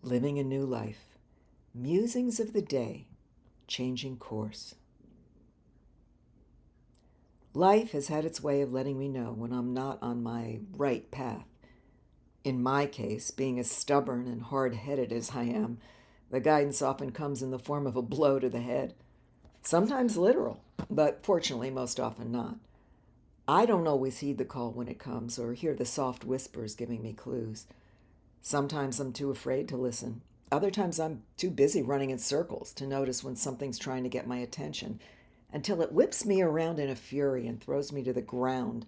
Living a New Life. Musings of the Day. Changing Course. Life has had its way of letting me know when I'm not on my right path. In my case, being as stubborn and hard-headed as I am, the guidance often comes in the form of a blow to the head. Sometimes literal, but fortunately most often not. I don't always heed the call when it comes or hear the soft whispers giving me clues. Sometimes I'm too afraid to listen. Other times I'm too busy running in circles to notice when something's trying to get my attention until it whips me around in a fury and throws me to the ground,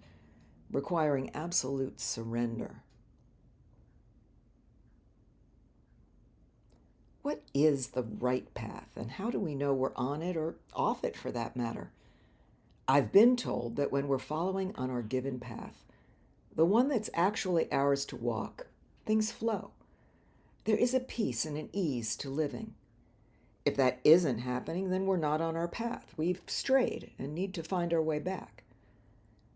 requiring absolute surrender. What is the right path, and how do we know we're on it or off it for that matter? I've been told that when we're following on our given path, the one that's actually ours to walk, things flow. There is a peace and an ease to living. If that isn't happening, then we're not on our path. We've strayed and need to find our way back.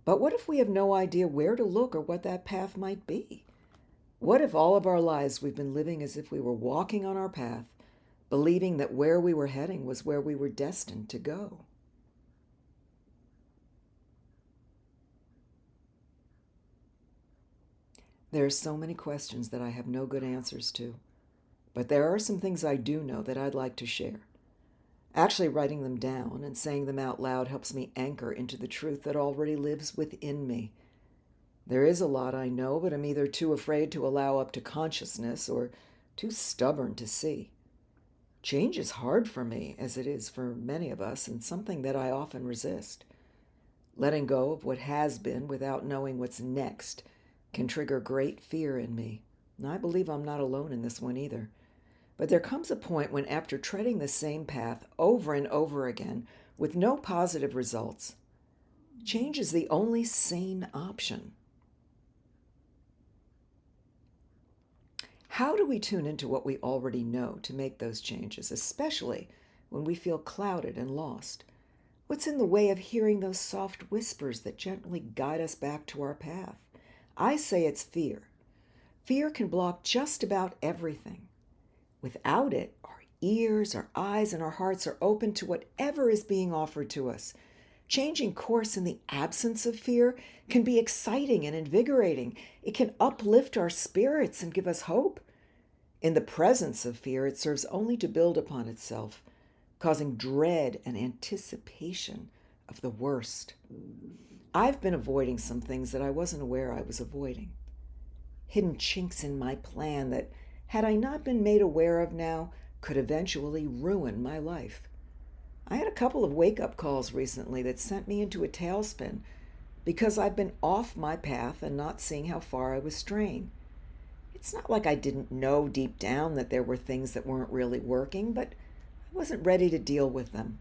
But what if we have no idea where to look or what that path might be? What if all of our lives we've been living as if we were walking on our path, believing that where we were heading was where we were destined to go? There are so many questions that I have no good answers to, but there are some things I do know that I'd like to share. Actually, writing them down and saying them out loud helps me anchor into the truth that already lives within me. There is a lot I know, but I'm either too afraid to allow up to consciousness or too stubborn to see. Change is hard for me, as it is for many of us, and something that I often resist. Letting go of what has been without knowing what's next can trigger great fear in me. And I believe I'm not alone in this one either. But there comes a point when, after treading the same path over and over again with no positive results, change is the only sane option. How do we tune into what we already know to make those changes, especially when we feel clouded and lost? What's in the way of hearing those soft whispers that gently guide us back to our path? I say it's fear. Fear can block just about everything. Without it, our ears, our eyes, and our hearts are open to whatever is being offered to us. Changing course in the absence of fear can be exciting and invigorating. It can uplift our spirits and give us hope. In the presence of fear, it serves only to build upon itself, causing dread and anticipation of the worst. I've been avoiding some things that I wasn't aware I was avoiding. Hidden chinks in my plan that, had I not been made aware of now, could eventually ruin my life. I had a couple of wake-up calls recently that sent me into a tailspin because I've been off my path and not seeing how far I was straying. It's not like I didn't know deep down that there were things that weren't really working, but I wasn't ready to deal with them.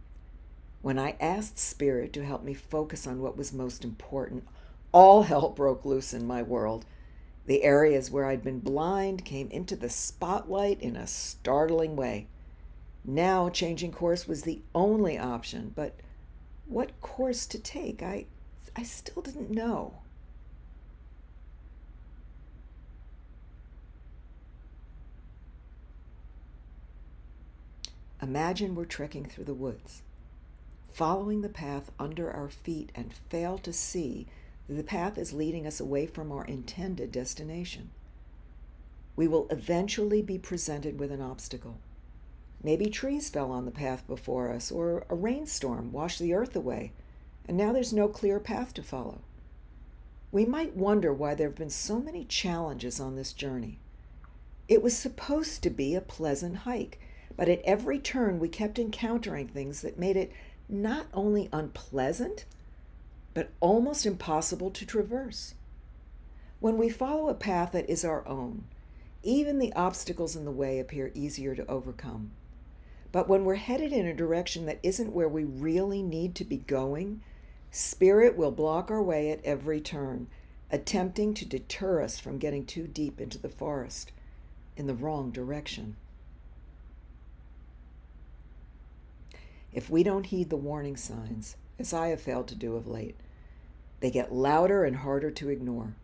When I asked Spirit to help me focus on what was most important, all hell broke loose in my world. The areas where I'd been blind came into the spotlight in a startling way. Now, changing course was the only option, but what course to take, I still didn't know. Imagine we're trekking through the woods, following the path under our feet, and fail to see that the path is leading us away from our intended destination. We will eventually be presented with an obstacle. Maybe trees fell on the path before us, or a rainstorm washed the earth away, and now there's no clear path to follow. We might wonder why there have been so many challenges on this journey. It was supposed to be a pleasant hike, but at every turn we kept encountering things that made it not only unpleasant, but almost impossible to traverse. When we follow a path that is our own, even the obstacles in the way appear easier to overcome. But when we're headed in a direction that isn't where we really need to be going, Spirit will block our way at every turn, attempting to deter us from getting too deep into the forest in the wrong direction. If we don't heed the warning signs, as I have failed to do of late, they get louder and harder to ignore.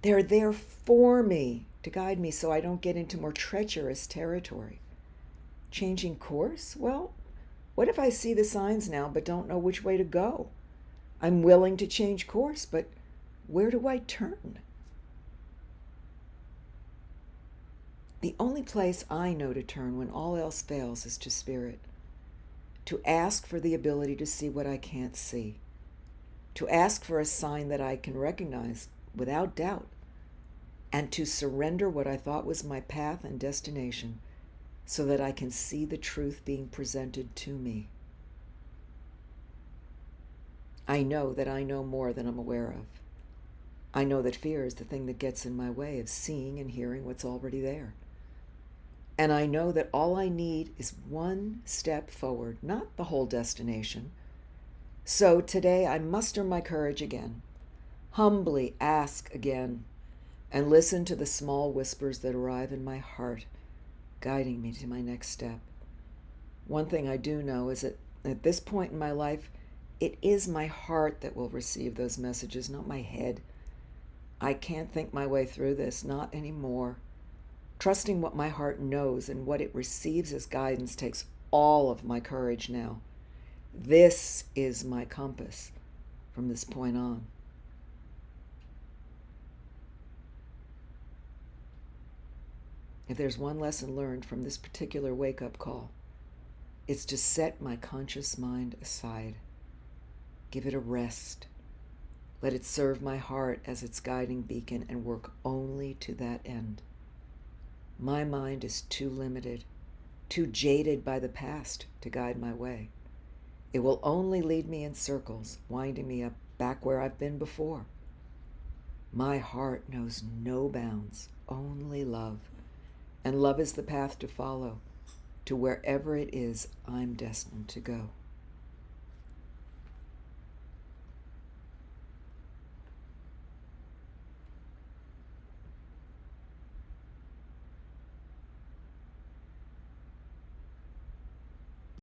They're there for me, to guide me so I don't get into more treacherous territory. Changing course? Well, what if I see the signs now but don't know which way to go? I'm willing to change course, but where do I turn? The only place I know to turn when all else fails is to Spirit, to ask for the ability to see what I can't see, to ask for a sign that I can recognize without doubt, and to surrender what I thought was my path and destination so that I can see the truth being presented to me. I know that I know more than I'm aware of. I know that fear is the thing that gets in my way of seeing and hearing what's already there. And I know that all I need is one step forward, not the whole destination. So today I muster my courage again, humbly ask again, and listen to the small whispers that arrive in my heart, guiding me to my next step. One thing I do know is that at this point in my life, it is my heart that will receive those messages, not my head. I can't think my way through this, not anymore. Trusting what my heart knows and what it receives as guidance takes all of my courage now. This is my compass from this point on. If there's one lesson learned from this particular wake-up call, it's to set my conscious mind aside. Give it a rest. Let it serve my heart as its guiding beacon and work only to that end. My mind is too limited, too jaded by the past to guide my way. It will only lead me in circles, winding me up back where I've been before. My heart knows no bounds, only love. And love is the path to follow to wherever it is I'm destined to go.